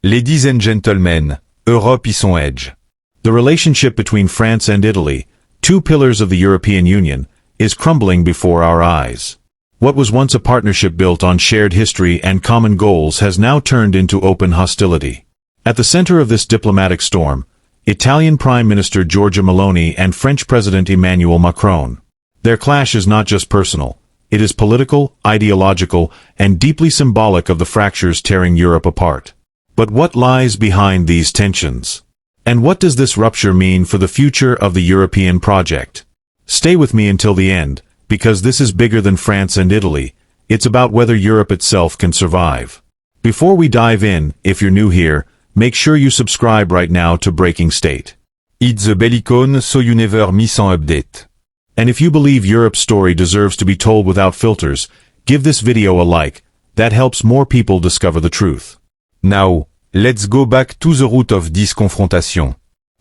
Ladies and gentlemen, Europe y son edge. The relationship between France and Italy, two pillars of the European Union, is crumbling before our eyes. What was once a partnership built on shared history and common goals has now turned into open hostility. At the center of this diplomatic storm, Italian Prime Minister Giorgia Meloni and French President Emmanuel Macron. Their clash is not just personal. It is political, ideological, and deeply symbolic of the fractures tearing Europe apart. But what lies behind these tensions? And what does this rupture mean for the future of the European project? Stay with me until the end, because this is bigger than France and Italy. It's about whether Europe itself can survive. Before we dive in, if you're new here, make sure you subscribe right now to Breaking State. Hit the bell icon so you never miss an update. And if you believe Europe's story deserves to be told without filters, give this video a like. That helps more people discover the truth. Now, let's go back to the root of this confrontation.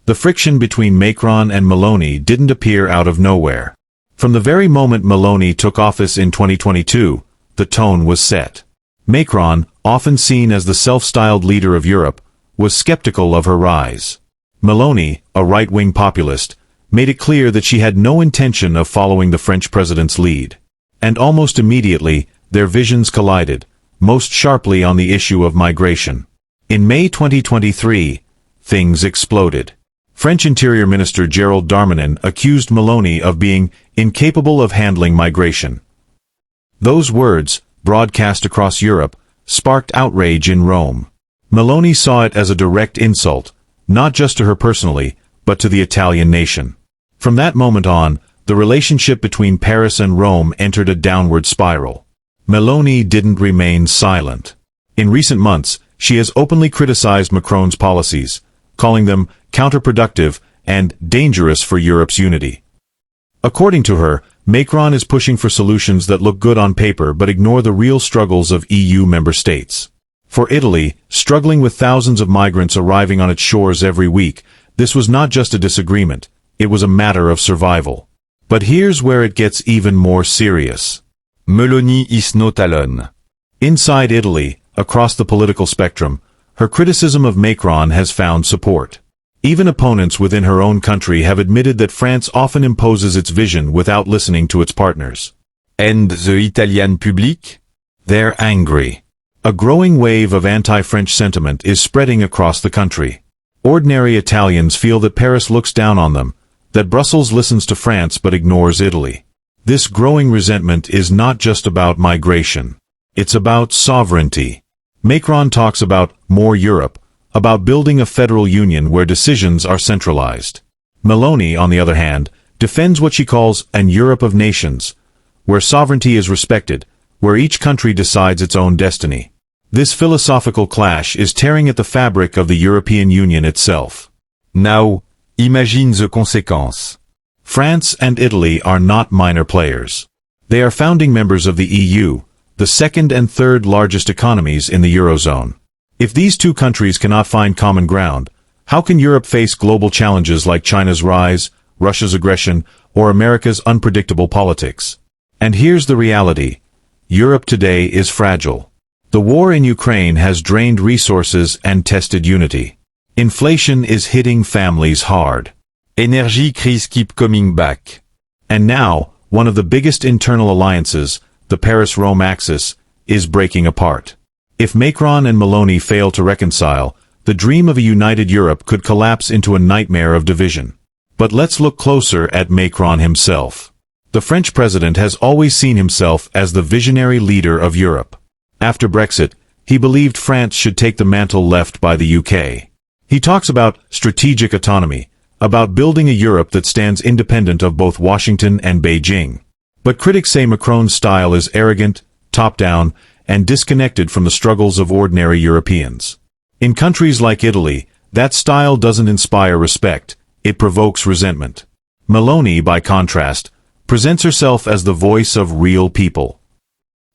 The friction between Macron and Meloni didn't appear out of nowhere. From the very moment Meloni took office in 2022, the tone was set. Macron, often seen as the self-styled leader of Europe, was skeptical of her rise. Meloni, a right-wing populist, made it clear that she had no intention of following the French president's lead. And almost immediately, their visions collided, most sharply on the issue of migration. In May 2023, things exploded. French Interior Minister Gérald Darmanin accused Meloni of being incapable of handling migration. Those words, broadcast across Europe, sparked outrage in Rome. Meloni saw it as a direct insult, not just to her personally, but to the Italian nation. From that moment on, the relationship between Paris and Rome entered a downward spiral. Meloni didn't remain silent. In recent months, she has openly criticized Macron's policies, calling them counterproductive and dangerous for Europe's unity. According to her, Macron is pushing for solutions that look good on paper but ignore the real struggles of EU member states. For Italy, struggling with thousands of migrants arriving on its shores every week, this was not just a disagreement, it was a matter of survival. But here's where it gets even more serious. Meloni is not alone. Inside Italy, across the political spectrum, her criticism of Macron has found support. Even opponents within her own country have admitted that France often imposes its vision without listening to its partners. And the Italian public? They're angry. A growing wave of anti-French sentiment is spreading across the country. Ordinary Italians feel that Paris looks down on them, that Brussels listens to France but ignores Italy. This growing resentment is not just about migration. It's about sovereignty. Macron talks about more Europe, about building a federal union where decisions are centralized. Meloni, on the other hand, defends what she calls an Europe of nations, where sovereignty is respected, where each country decides its own destiny. This philosophical clash is tearing at the fabric of the European Union itself. Now, imagine the consequence. France and Italy are not minor players. They are founding members of the EU, the second and third largest economies in the Eurozone. If these two countries cannot find common ground, how can Europe face global challenges like China's rise, Russia's aggression, or America's unpredictable politics? And here's the reality. Europe today is fragile. The war in Ukraine has drained resources and tested unity. Inflation is hitting families hard. Energy crises keep coming back. And now, one of the biggest internal alliances, the Paris-Rome axis, is breaking apart. If Macron and Meloni fail to reconcile, the dream of a united Europe could collapse into a nightmare of division. But let's look closer at Macron himself. The French president has always seen himself as the visionary leader of Europe. After Brexit, he believed France should take the mantle left by the UK. He talks about strategic autonomy, about building a Europe that stands independent of both Washington and Beijing. But critics say Macron's style is arrogant, top-down, and disconnected from the struggles of ordinary Europeans. In countries like Italy, that style doesn't inspire respect, it provokes resentment. Meloni, by contrast, presents herself as the voice of real people.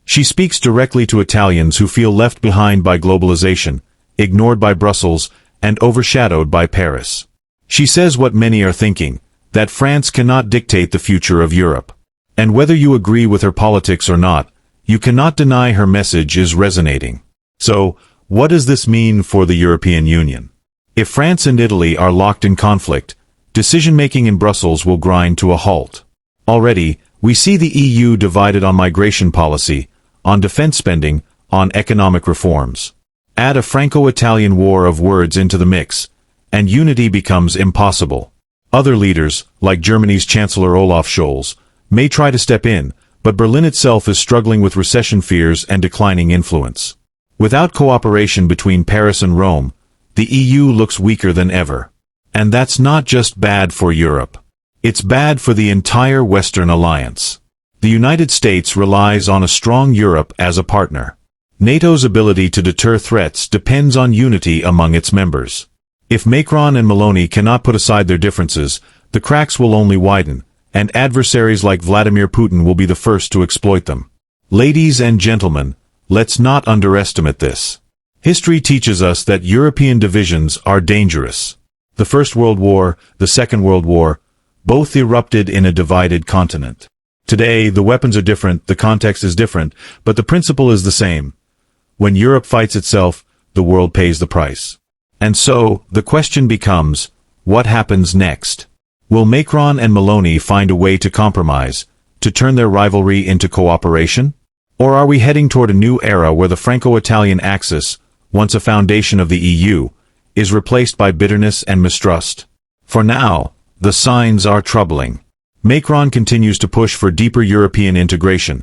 She speaks directly to Italians who feel left behind by globalization, ignored by Brussels, and overshadowed by Paris. She says what many are thinking, that France cannot dictate the future of Europe. And whether you agree with her politics or not, you cannot deny her message is resonating. So, what does this mean for the European Union? If France and Italy are locked in conflict, decision-making in Brussels will grind to a halt. Already, we see the EU divided on migration policy, on defense spending, on economic reforms. Add a Franco-Italian war of words into the mix, and unity becomes impossible. Other leaders, like Germany's Chancellor Olaf Scholz, may try to step in, but Berlin itself is struggling with recession fears and declining influence. Without cooperation between Paris and Rome, the EU looks weaker than ever. And that's not just bad for Europe. It's bad for the entire Western alliance. The United States relies on a strong Europe as a partner. NATO's ability to deter threats depends on unity among its members. If Macron and Meloni cannot put aside their differences, the cracks will only widen, and adversaries like Vladimir Putin will be the first to exploit them. Ladies and gentlemen, let's not underestimate this. History teaches us that European divisions are dangerous. The First World War, the Second World War, both erupted in a divided continent. Today, the weapons are different, the context is different, but the principle is the same. When Europe fights itself, the world pays the price. And so, the question becomes, what happens next? Will Macron and Meloni find a way to compromise, to turn their rivalry into cooperation? Or are we heading toward a new era where the Franco-Italian axis, once a foundation of the EU, is replaced by bitterness and mistrust? For now, the signs are troubling. Macron continues to push for deeper European integration,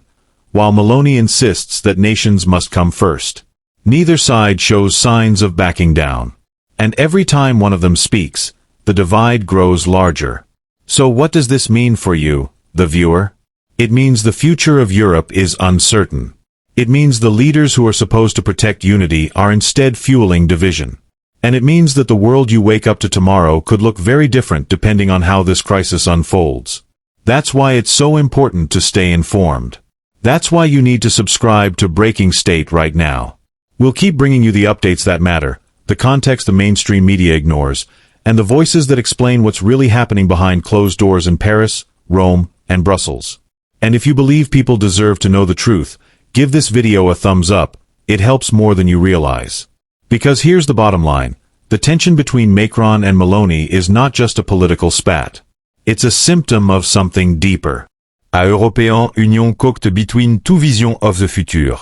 while Meloni insists that nations must come first. Neither side shows signs of backing down. And every time one of them speaks, the divide grows larger. So what does this mean for you, the viewer? It means the future of Europe is uncertain. It means the leaders who are supposed to protect unity are instead fueling division. And it means that the world you wake up to tomorrow could look very different depending on how this crisis unfolds. That's why it's so important to stay informed. That's why you need to subscribe to Breaking State right now. We'll keep bringing you the updates that matter, the context the mainstream media ignores, and the voices that explain what's really happening behind closed doors in Paris, Rome, and Brussels. And if you believe people deserve to know the truth, give this video a thumbs up. It helps more than you realize. Because here's the bottom line. The tension between Macron and Meloni is not just a political spat. It's a symptom of something deeper. A Européen union cooked between two visions of the future.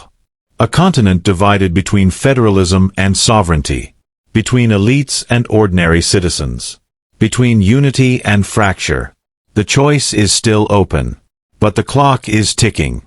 A continent divided between federalism and sovereignty. Between elites and ordinary citizens. Between unity and fracture. The choice is still open. But the clock is ticking.